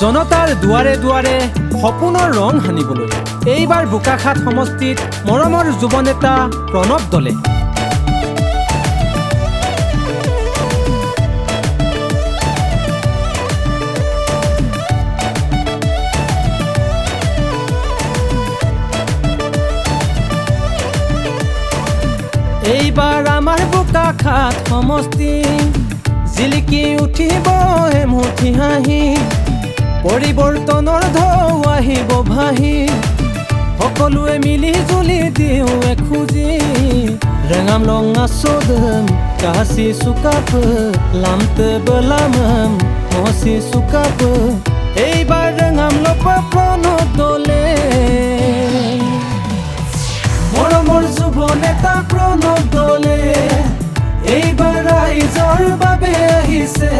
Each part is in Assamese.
জনতাৰ দুৱাৰে দুৱাৰে সপোনৰ ৰং সানিবলৈ এইবাৰ বোকাখাত সমষ্টিত মৰমৰ যুৱ নেতা প্ৰণৱ দলে এইবাৰ আমাৰ বোকাখাত সমষ্টি জিলিকি উঠিব এমুঠি হাঁহি পৰিৱৰ্তনৰ ঢৌ আহিব ভাহি সকলোৱে মিলি জুলি দিওঁ এখুজি ৰেঙাম লঙা চোদম কাছি চুকাপ লামত বলামম মচি চুকাপ এইবাৰ ৰেঙাম লপা প্ৰণৱ দলে মৰমৰ যুৱ নেতা প্ৰণৱ দলে এইবাৰ ৰাইজৰ বাবে আহিছে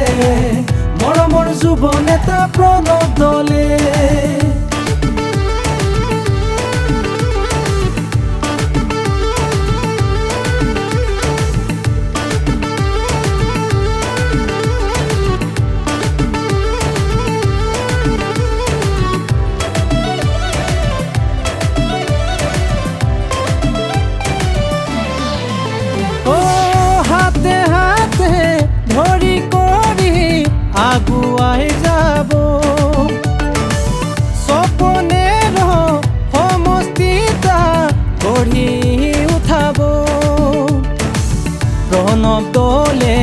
মৰমৰ যুৱ নেতা প্ৰণৱ দলে আগুৱাই যাব সপোনেৰ সমষ্টিতা গঢ়ি উঠাব প্ৰণৱ দলে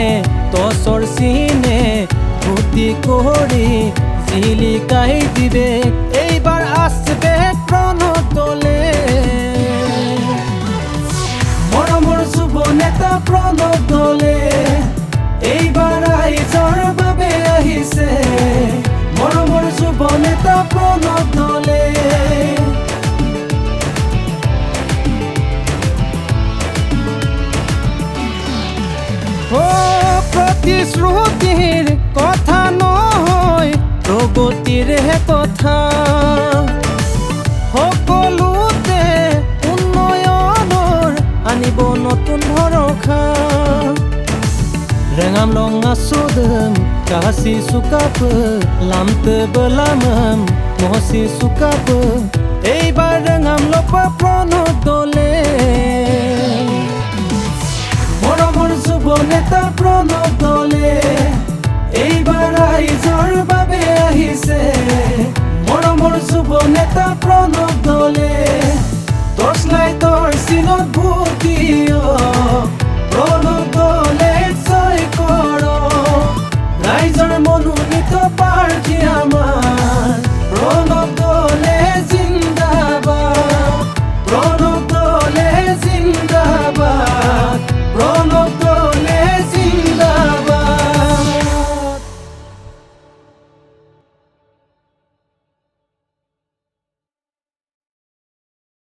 টচৰ চিনে ভূতি কৰি জিলিকাই দিবে এইবাৰ আসবে প্ৰণৱ দলে মৰমৰ যুৱ নেতা প্ৰণৱ দলে এইবাৰ ৰাইজৰ বাবে আহিছে মৰমৰ যুৱ নেতা প্ৰণৱ দলে প্ৰতিশ্ৰুতিৰ কথা নহয় প্ৰগতিৰহে কথা সকলোতে উন্নয়নৰ আনিব নতুন ভৰসা ৰেঙাম লঙা চোদম কাছি চুকাপ লামত বলামম মচি চুকাপ এইবাৰ ৰেঙাম লপা প্ৰণৱ দলে মৰমৰ যুৱ নেতা প্ৰণৱ দলে এইবাৰ ৰাইজৰ বাবে আহিছে মৰমৰ যুৱ নেতা প্ৰণৱ দলে টৰ্চ লাইটৰ চিনত ভোট দিয়ক প্ৰণৱ দলে ৰাইজৰ মনোনীত প্ৰাৰ্থী